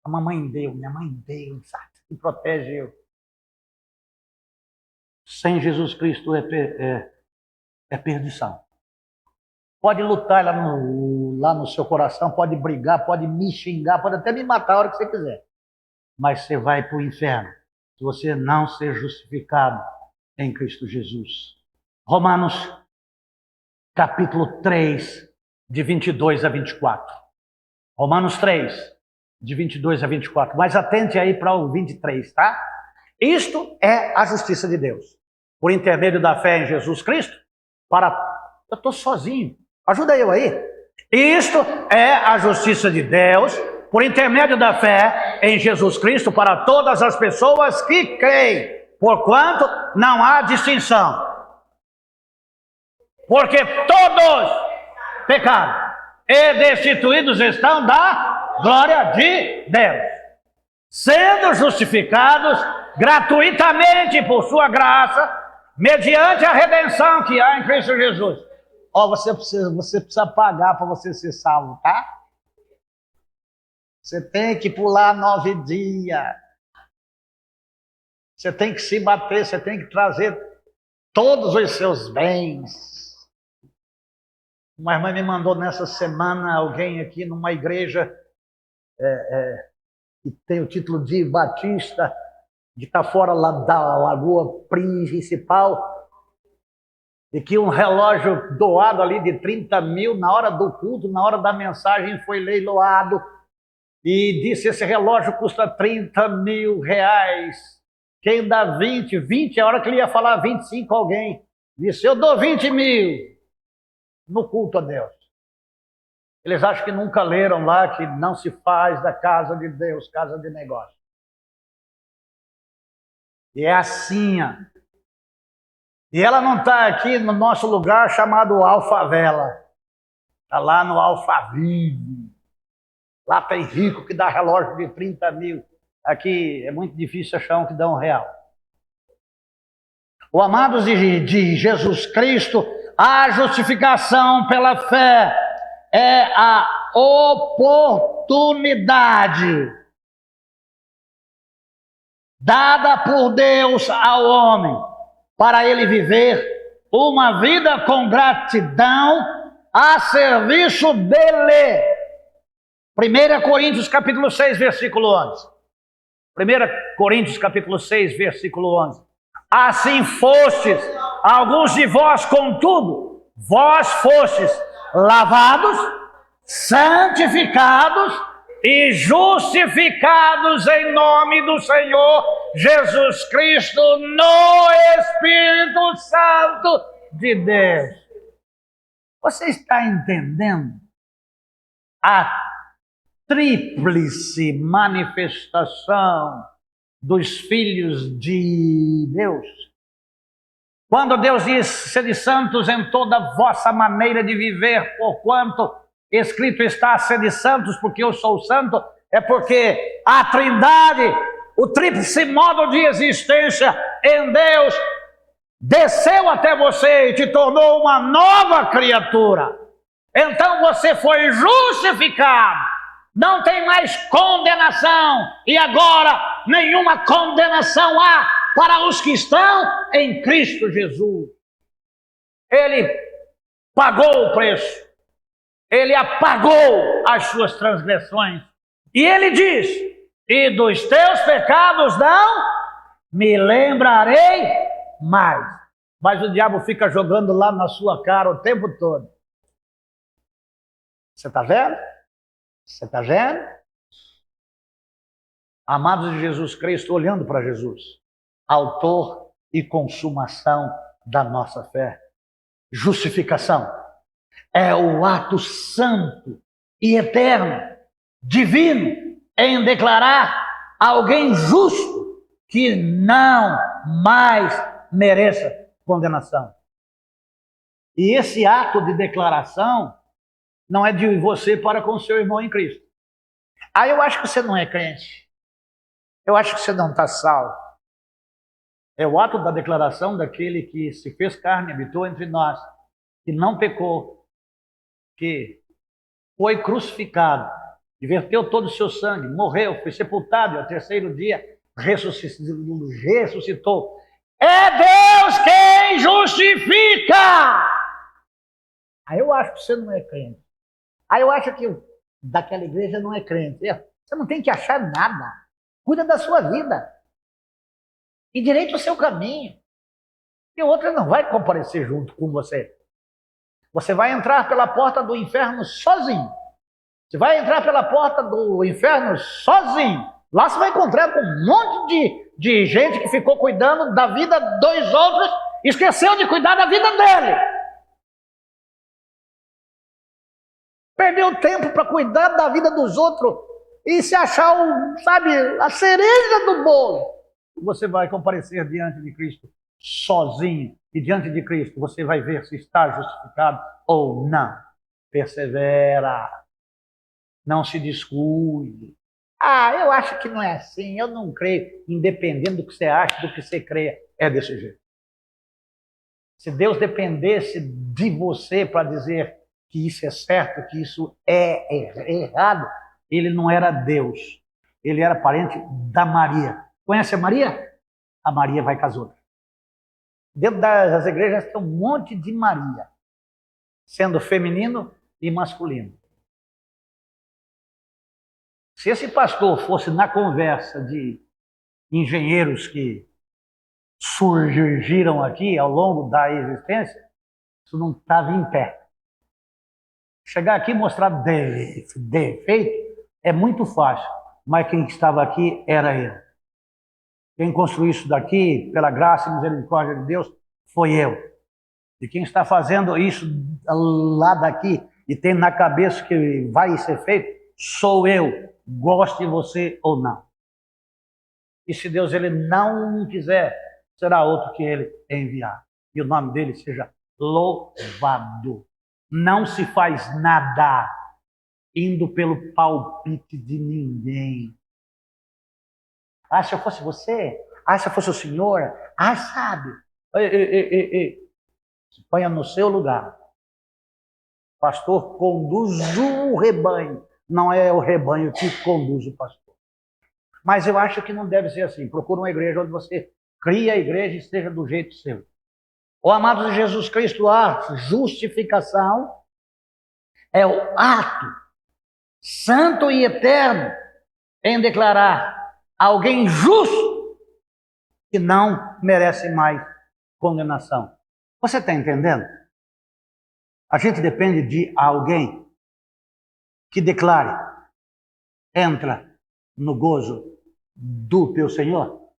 A mamãe deu, minha mãe deu, sabe? Que protege eu. Sem Jesus Cristo é perdição. Pode lutar lá no seu coração, pode brigar, pode me xingar, pode até me matar a hora que você quiser. Mas você vai para o inferno se você não ser justificado em Cristo Jesus. Romanos, capítulo 3, de 22 a 24. Romanos 3, de 22 a 24. Mas atente aí para o 23, tá? Isto é a justiça de Deus. Por intermédio da fé em Jesus Cristo, Eu estou sozinho. Ajuda eu aí. Isto é a justiça de Deus, por intermédio da fé em Jesus Cristo, para todas as pessoas que creem, porquanto não há distinção. Porque todos pecaram e destituídos estão da glória de Deus, sendo justificados gratuitamente por sua graça, mediante a redenção que há em Cristo Jesus. Você precisa pagar para você ser salvo, tá? Você tem que pular 9 dias. Você tem que se bater, você tem que trazer todos os seus bens. Uma irmã me mandou nessa semana alguém aqui numa igreja que tem o título de Batista, de estar fora lá da Lagoa Principal, e que um relógio doado ali de 30 mil na hora do culto, na hora da mensagem, foi leiloado. E disse, esse relógio custa 30 mil reais. Quem dá 20 é a hora que ele ia falar 25 alguém. Disse, eu dou 20 mil no culto a Deus. Eles acham que nunca leram lá que não se faz da casa de Deus casa de negócio. E é assim, ó. E ela não está aqui no nosso lugar chamado Alfavela. Está lá no Alphaville. Lá tem rico que dá relógio de 30 mil. Aqui é muito difícil achar um que dá R$1. O amados de Jesus Cristo, a justificação pela fé é a oportunidade dada por Deus ao homem para ele viver uma vida com gratidão a serviço dele. 1 Coríntios capítulo 6, versículo 11. 1 Coríntios capítulo 6, versículo 11. Assim fostes, alguns de vós, contudo, vós fostes lavados, santificados e justificados em nome do Senhor Jesus Cristo no Espírito Santo de Deus. Você está entendendo a tríplice manifestação dos filhos de Deus? Quando Deus diz, sede santos em toda a vossa maneira de viver, porquanto escrito está, sede santos, porque eu sou santo, é porque a Trindade, o tríplice modo de existência em Deus, desceu até você e te tornou uma nova criatura. Então você foi justificado. Não tem mais condenação. E agora nenhuma condenação há para os que estão em Cristo Jesus. Ele pagou o preço. Ele apagou as suas transgressões. E ele diz, e dos teus pecados não me lembrarei mais. Mas o diabo fica jogando lá na sua cara o tempo todo. Você está vendo? Você está vendo? Amados de Jesus Cristo, olhando para Jesus, autor e consumação da nossa fé. Justificação é o ato santo e eterno, divino, em declarar alguém justo que não mais mereça condenação. E esse ato de declaração não é de você para com seu irmão em Cristo. Ah, eu acho que você não é crente. Eu acho que você não está salvo. É o ato da declaração daquele que se fez carne, habitou entre nós, que não pecou, que foi crucificado, verteu todo o seu sangue, morreu, foi sepultado e ao terceiro dia ressuscitou. É Deus quem justifica! Aí eu acho que você não é crente. Aí eu acho que daquela igreja não é crente. Você não tem que achar nada. Cuida da sua vida. E direito o seu caminho. E outra não vai comparecer junto com você. Você vai entrar pela porta do inferno sozinho. Você vai entrar pela porta do inferno sozinho. Lá você vai encontrar com um monte de gente que ficou cuidando da vida dos outros e esqueceu de cuidar da vida dele. Perdeu tempo para cuidar da vida dos outros e se achar, a cereja do bolo. Você vai comparecer diante de Cristo sozinho. E diante de Cristo você vai ver se está justificado ou não. Persevera. Não se descuide. Ah, eu acho que não é assim. Eu não creio. Independente do que você acha, do que você crê, é desse jeito. Se Deus dependesse de você para dizer que isso é certo, que isso é errado, ele não era Deus. Ele era parente da Maria. Conhece a Maria? a Maria vai com as outras. Dentro das igrejas tem um monte de Maria, sendo feminino e masculino. Se esse pastor fosse na conversa de engenheiros que surgiram aqui ao longo da existência, isso não estava em pé. Chegar aqui e mostrar defeito é muito fácil, mas quem estava aqui era eu. Quem construiu isso daqui, pela graça e misericórdia de Deus, foi eu. E quem está fazendo isso lá daqui e tem na cabeça que vai ser feito, sou eu, goste você ou não. E se Deus ele não quiser, será outro que ele enviar. E o nome dele seja louvado. Não se faz nada indo pelo palpite de ninguém. Ah, se eu fosse você? Ah, se eu fosse o senhor? Ah, sabe? Se ponha no seu lugar. O pastor conduz o rebanho. Não é o rebanho que conduz o pastor. Mas eu acho que não deve ser assim. Procura uma igreja onde você cria a igreja e esteja do jeito seu. O amado de Jesus Cristo, a justificação é o ato santo e eterno em declarar alguém justo que não merece mais condenação. Você está entendendo? A gente depende de alguém que declare, entra no gozo do teu Senhor.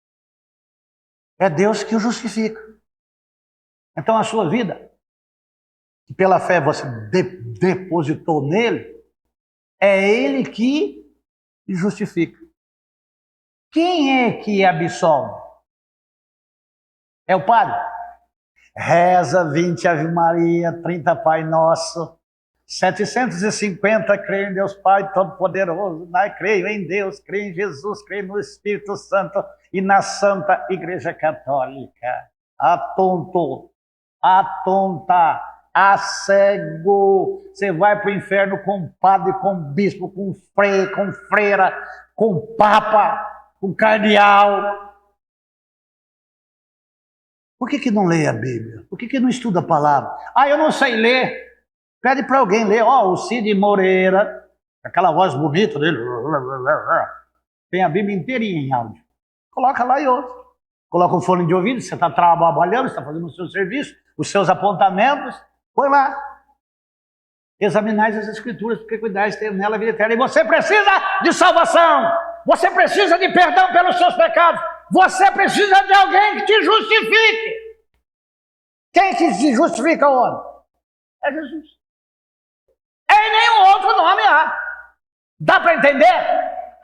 É Deus que o justifica. Então a sua vida, que pela fé você depositou nele, é ele que justifica. Quem é que absolve? É o padre. Reza 20 Ave Maria, 30 Pai Nosso, 750 creio em Deus Pai Todo-Poderoso, creio em Deus, creio em Jesus, creio no Espírito Santo e na Santa Igreja Católica. Atonta, cego, você vai para o inferno com padre, com bispo, com freira, com papa, com cardeal. Por que não lê a Bíblia? Por que não estuda a palavra? Ah, eu não sei ler. Pede para alguém ler. O Cid Moreira, aquela voz bonita dele, tem a Bíblia inteirinha em áudio. Coloca lá e ouve. Coloca um fone de ouvido, você está trabalhando, está fazendo o seu serviço, os seus apontamentos, põe lá. Examinais as Escrituras, porque cuidais ter nela a vida eterna. E você precisa de salvação. Você precisa de perdão pelos seus pecados. Você precisa de alguém que te justifique. Quem que te justifica, homem? É Jesus. Em nenhum outro nome há. Dá para entender?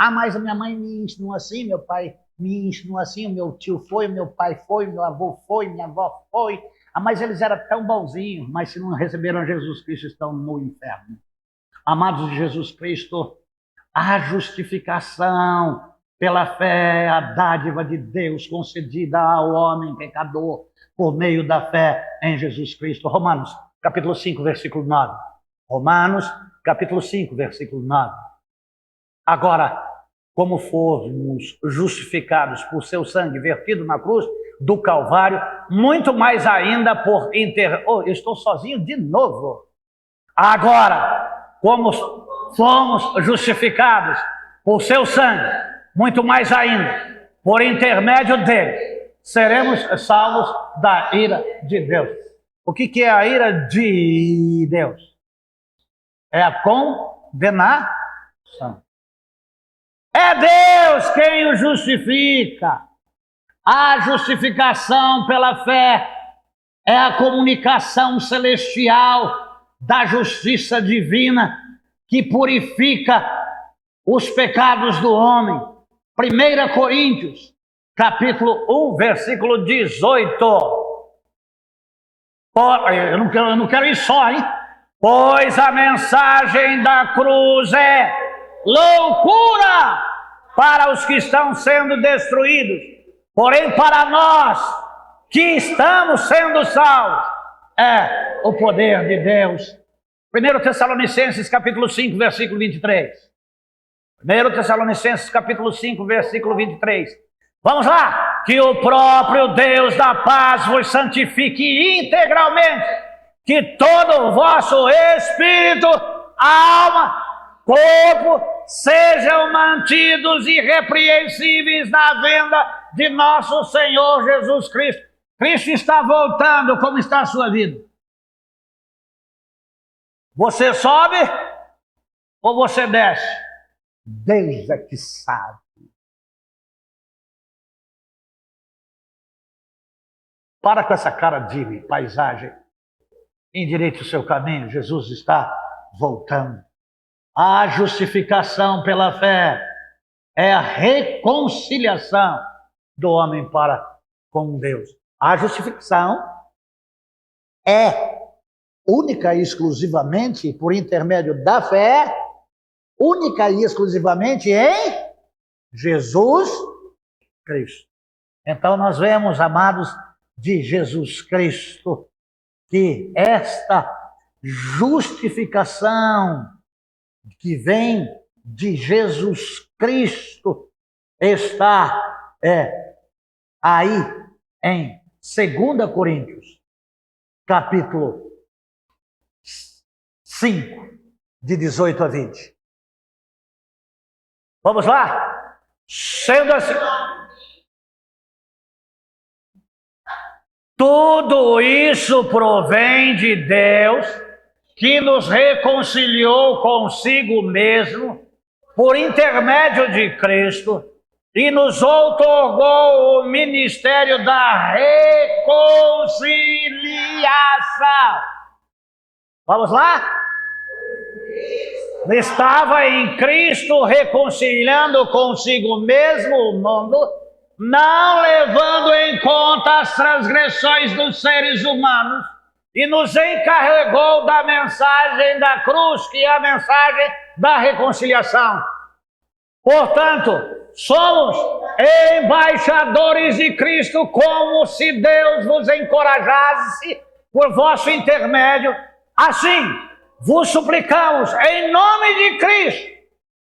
Ah, mas a minha mãe me ensinou assim, meu pai me ensinou assim, o meu tio foi, meu pai foi, meu avô foi, minha avó foi. Ah, mas eles eram tão bonzinhos, mas se não receberam Jesus Cristo, estão no inferno. Amados de Jesus Cristo, a justificação pela fé, a dádiva de Deus concedida ao homem pecador por meio da fé em Jesus Cristo. Romanos, capítulo 5, versículo 9. Romanos, capítulo 5, versículo 9. Agora, como fomos justificados por seu sangue vertido na cruz do Calvário, muito mais ainda por eu estou sozinho de novo. Agora, como fomos justificados por seu sangue, muito mais ainda, por intermédio dele, seremos salvos da ira de Deus. O que é a ira de Deus? É a condenação. É Deus quem o justifica. A justificação pela fé é a comunicação celestial da justiça divina que purifica os pecados do homem. 1 Coríntios, capítulo 1, versículo 18. Eu não quero ir só, hein? Pois a mensagem da cruz é loucura para os que estão sendo destruídos, porém para nós que estamos sendo salvos é o poder de Deus. 1 Tessalonicenses capítulo 5, versículo 23. 1 Tessalonicenses capítulo 5, versículo 23. Vamos lá! que o próprio Deus da paz vos santifique integralmente, que todo o vosso espírito, alma, corpo, sejam mantidos irrepreensíveis na vinda de nosso Senhor Jesus Cristo. Cristo está voltando. Como está a sua vida? Você sobe ou você desce? Deus é que sabe. Para com essa cara de paisagem. Endireite o seu caminho. Jesus está voltando. A justificação pela fé é a reconciliação do homem para com Deus. A justificação é única e exclusivamente por intermédio da fé, única e exclusivamente em Jesus Cristo. Então nós vemos, amados, de Jesus Cristo, que esta justificação que vem de Jesus Cristo está aí em 2 Coríntios, capítulo 5, de 18 a 20. Vamos lá? Sendo assim, tudo isso provém de Deus, que nos reconciliou consigo mesmo, por intermédio de Cristo, e nos outorgou o ministério da reconciliação. Vamos lá? Estava em Cristo reconciliando consigo mesmo o mundo, não levando em conta as transgressões dos seres humanos, e nos encarregou da mensagem da cruz, que é a mensagem da reconciliação. Portanto, somos embaixadores de Cristo, como se Deus vos encorajasse por vosso intermédio. Assim, vos suplicamos em nome de Cristo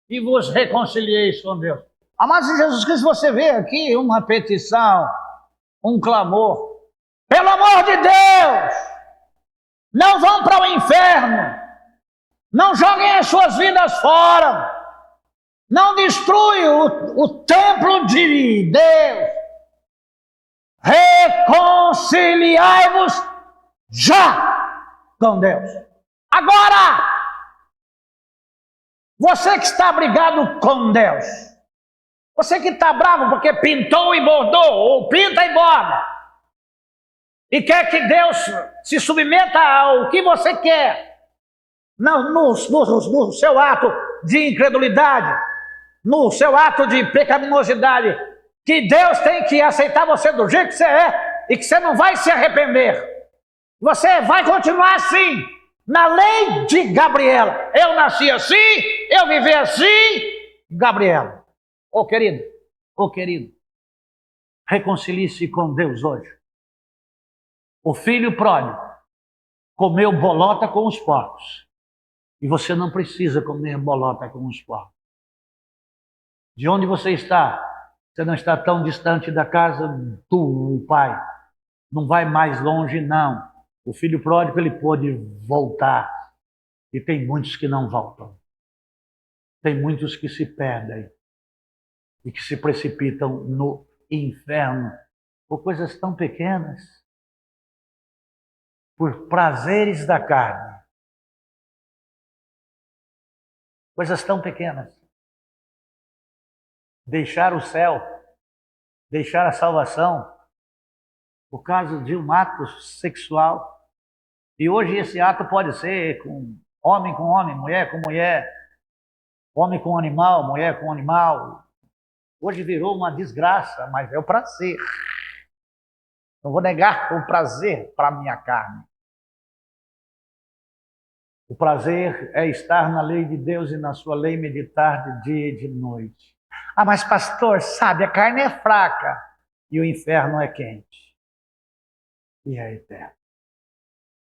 e vos reconcilieis com Deus. Amados de Jesus Cristo, você vê aqui uma petição, um clamor. Pelo amor de Deus, não vão para o inferno, não joguem as suas vidas fora, não destruam o templo de Deus. Reconciliai-vos já com Deus. Agora, você que está brigado com Deus, você que está bravo porque pintou e bordou, ou pinta e borda, e quer que Deus se submeta ao que você quer, no seu ato de incredulidade, no seu ato de pecaminosidade, que Deus tem que aceitar você do jeito que você é, e que você não vai se arrepender. Você vai continuar assim, na lei de Gabriela. Eu nasci assim, eu vivi assim, Gabriela. Ô querido, reconcilie-se com Deus hoje. O filho pródigo comeu bolota com os porcos. E você não precisa comer bolota com os porcos. De onde você está? Você não está tão distante da casa do pai. Não vai mais longe, não. O filho pródigo, ele pôde voltar. E tem muitos que não voltam. Tem muitos que se perdem. E que se precipitam no inferno. Por coisas tão pequenas. Por prazeres da carne. Coisas tão pequenas. Deixar o céu, deixar a salvação, por causa de um ato sexual. E hoje esse ato pode ser com homem, mulher com mulher, homem com animal, mulher com animal. Hoje virou uma desgraça, mas é o prazer. Não vou negar o prazer para a minha carne. O prazer é estar na lei de Deus e na sua lei meditar de dia e de noite. Ah, mas pastor, sabe, a carne é fraca e o inferno é quente. E é eterno.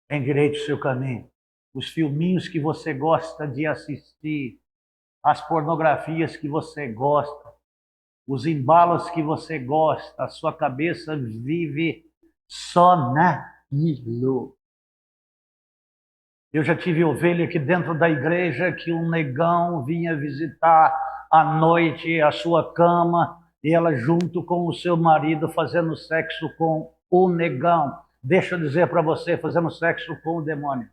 Endireite o seu caminho. Os filminhos que você gosta de assistir, as pornografias que você gosta, os embalos que você gosta, a sua cabeça vive só naquilo. Eu já tive ovelha aqui dentro da igreja que um negão vinha visitar à noite a sua cama e ela junto com o seu marido fazendo sexo com o negão. Deixa eu dizer para você, fazendo sexo com o demônio.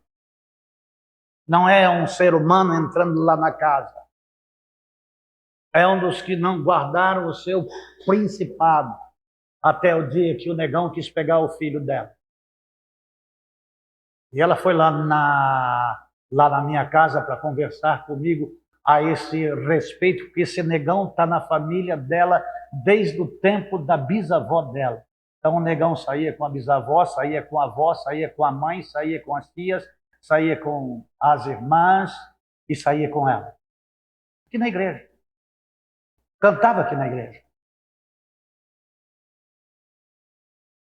Não é um ser humano entrando lá na casa. É um dos que não guardaram o seu principado até o dia que o negão quis pegar o filho dela. E ela foi lá na minha casa para conversar comigo a esse respeito, porque esse negão está na família dela desde o tempo da bisavó dela. Então o negão saía com a bisavó, saía com a avó, saía com a mãe, saía com as tias, saía com as irmãs e saía com ela. Aqui na igreja. Cantava aqui na igreja.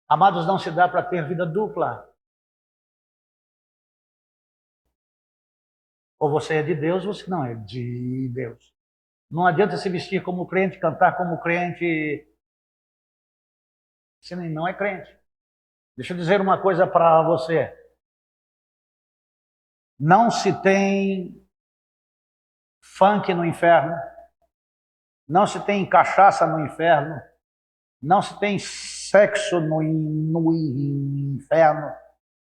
Amados, não se dá para ter vida dupla. Ou você é de Deus, ou você não é de Deus. Não adianta se vestir como crente, cantar como crente. Você não é crente. Deixa eu dizer uma coisa para você. Não se tem funk no inferno. Não se tem cachaça no inferno. Não se tem sexo no inferno.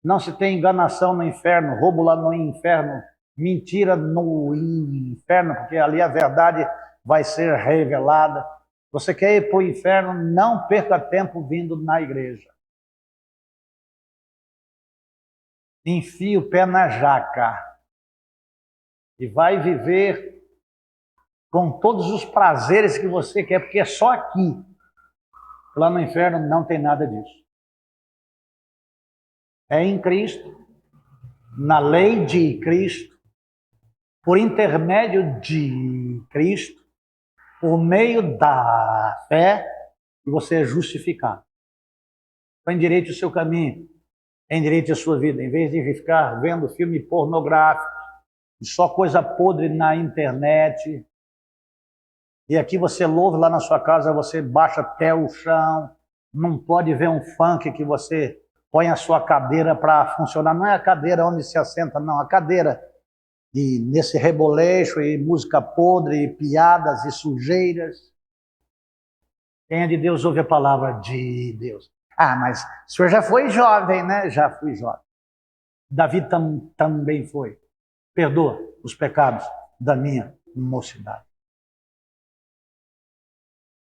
Não se tem enganação no inferno, roubo lá no inferno. Mentira no inferno, porque ali a verdade vai ser revelada. Você quer ir para o inferno, não perca tempo vindo na igreja. Enfie o pé na jaca e vai viver com todos os prazeres que você quer, porque é só aqui. Lá no inferno não tem nada disso. É em Cristo, na lei de Cristo, por intermédio de Cristo, por meio da fé, que você é justificado. Endireite o seu caminho, endireite a sua vida. Em vez de ficar vendo filme pornográfico, só coisa podre na internet, e aqui você louva, lá na sua casa você baixa até o chão, não pode ver um funk que você põe a sua cadeira para funcionar. Não é a cadeira onde se assenta, não, a cadeira. E nesse reboleixo, e música podre, e piadas e sujeiras. Quem é de Deus ouve a palavra de Deus. Ah, mas o senhor já foi jovem, né? Já fui jovem. Davi também foi. Perdoa os pecados da minha mocidade.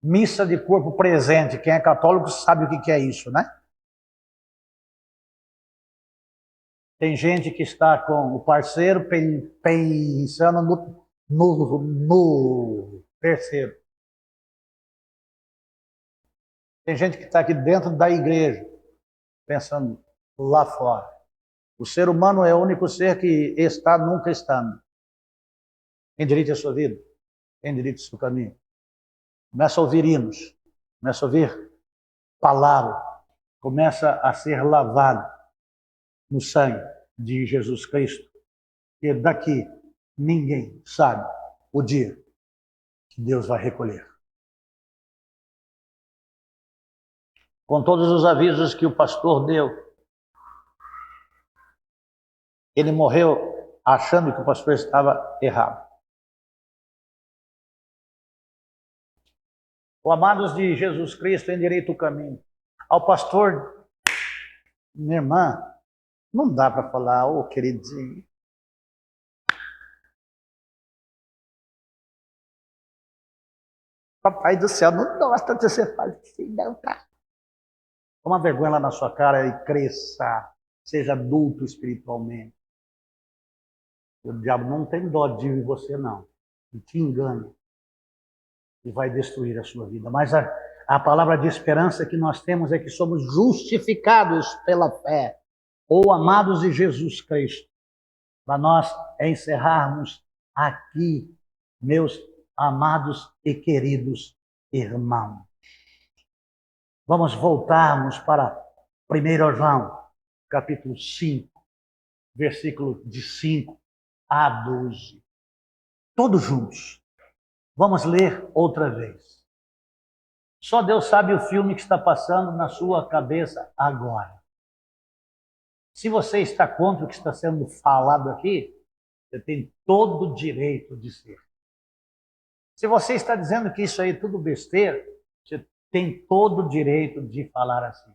Missa de corpo presente. Quem é católico sabe o que é isso, né? Tem gente que está com o parceiro pensando no terceiro. Tem gente que está aqui dentro da igreja, pensando lá fora. O ser humano é o único ser que está nunca estando. Endireite a sua vida, endireite o seu caminho. Começa a ouvir hinos, começa a ouvir palavra, começa a ser lavado no sangue de Jesus Cristo. E daqui ninguém sabe o dia que Deus vai recolher. Com todos os avisos que o pastor deu, ele morreu achando que o pastor estava errado. O amados de Jesus Cristo endireita o caminho. Ao pastor, minha irmã, não dá para falar, ô queridinho. Papai do céu, não gosta de você fazer assim, não, tá? Toma vergonha lá na sua cara e cresça. Seja adulto espiritualmente. O diabo não tem dó de você, não. Ele te engana. E vai destruir a sua vida. Mas a palavra de esperança que nós temos é que somos justificados pela fé. Ou amados de Jesus Cristo. Para nós encerrarmos aqui, meus amados e queridos irmãos. Vamos voltarmos para 1 João, capítulo 5, versículo de 5 a 12. Todos juntos. Vamos ler outra vez. Só Deus sabe o filme que está passando na sua cabeça agora. Se você está contra o que está sendo falado aqui, você tem todo o direito de ser. Se você está dizendo que isso aí é tudo besteira, você tem todo o direito de falar assim.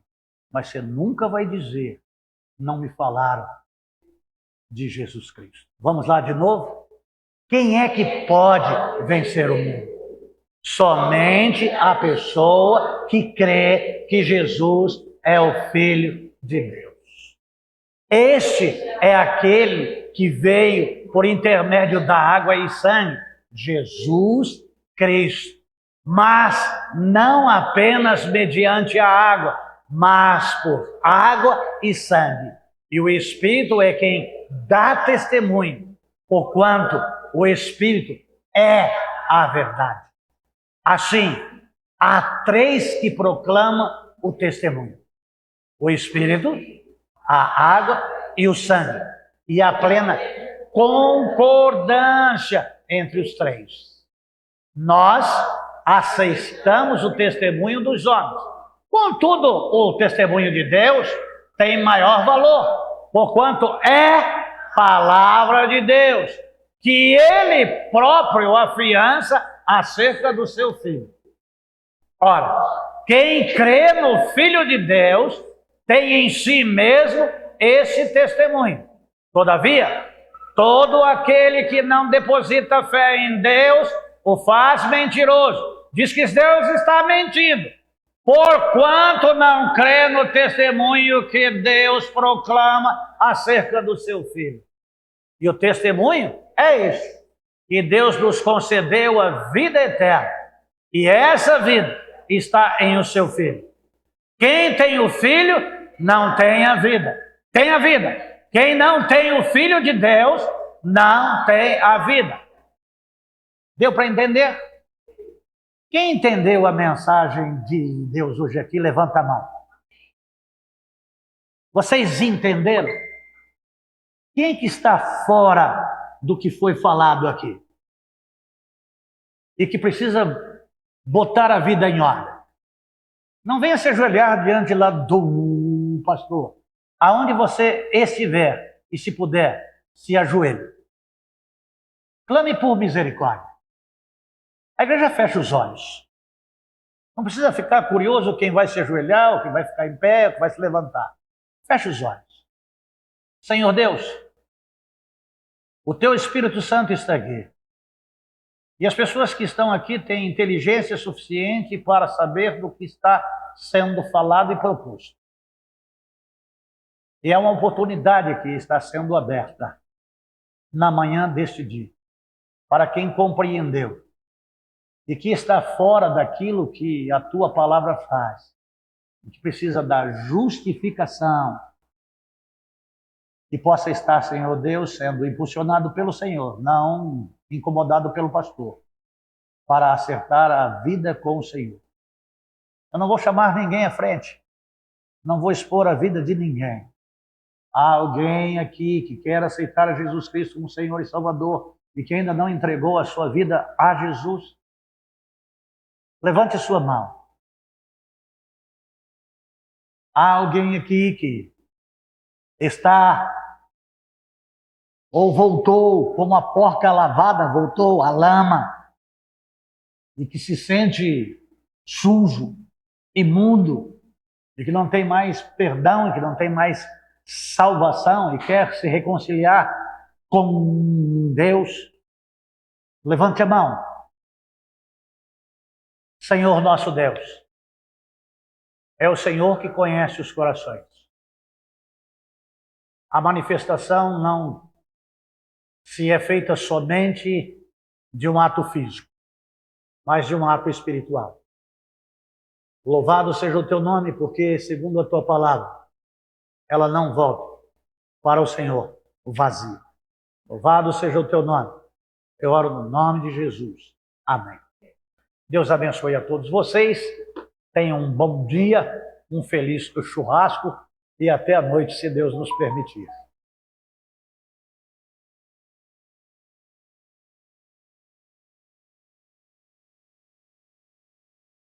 Mas você nunca vai dizer, não me falaram de Jesus Cristo. Vamos lá de novo? Quem é que pode vencer o mundo? Somente a pessoa que crê que Jesus é o Filho de Deus. Este é aquele que veio por intermédio da água e sangue, Jesus Cristo. Mas não apenas mediante a água, mas por água e sangue. E o Espírito é quem dá testemunho, porquanto o Espírito é a verdade. Assim, há três que proclamam o testemunho: o Espírito, a água e o sangue. E a plena concordância entre os três. Nós aceitamos o testemunho dos homens. Contudo, o testemunho de Deus tem maior valor, porquanto é palavra de Deus, que Ele próprio afiança acerca do seu Filho. Ora, quem crê no Filho de Deus tem em si mesmo esse testemunho. Todavia, todo aquele que não deposita fé em Deus o faz mentiroso. Diz que Deus está mentindo, porquanto não crê no testemunho que Deus proclama acerca do seu Filho. E o testemunho é esse, que Deus nos concedeu a vida eterna. E essa vida está em o seu Filho. Quem tem o Filho não tem a vida. Tem a vida. Quem não tem o Filho de Deus não tem a vida. Deu para entender? Quem entendeu a mensagem de Deus hoje aqui, levanta a mão. Vocês entenderam? Quem que está fora do que foi falado aqui? E que precisa botar a vida em ordem? Não venha se ajoelhar diante lá do pastor. Aonde você estiver e se puder, se ajoelhe. Clame por misericórdia. A igreja fecha os olhos. Não precisa ficar curioso quem vai se ajoelhar, ou quem vai ficar em pé, ou quem vai se levantar. Feche os olhos. Senhor Deus, o Teu Espírito Santo está aqui. E as pessoas que estão aqui têm inteligência suficiente para saber do que está sendo falado e proposto. E é uma oportunidade que está sendo aberta na manhã deste dia, para quem compreendeu e que está fora daquilo que a Tua palavra faz, e que precisa da justificação, que possa estar, Senhor Deus, sendo impulsionado pelo Senhor, não incomodado pelo pastor, para acertar a vida com o Senhor. Eu não vou chamar ninguém à frente, não vou expor a vida de ninguém. Há alguém aqui que quer aceitar a Jesus Cristo como Senhor e Salvador e que ainda não entregou a sua vida a Jesus? Levante sua mão. Há alguém aqui que está ou voltou como a porca lavada, voltou à lama e que se sente sujo, imundo, e que não tem mais perdão, e que não tem mais salvação e quer se reconciliar com Deus? Levante a mão. Senhor nosso Deus, é o Senhor que conhece os corações. A manifestação não se é feita somente de um ato físico, mas de um ato espiritual. Louvado seja o Teu nome, porque, segundo a Tua palavra, ela não volta para o Senhor vazio. Louvado seja o Teu nome. Eu oro no nome de Jesus. Amém. Deus abençoe a todos vocês. Tenham um bom dia, um feliz churrasco e até a noite, se Deus nos permitir.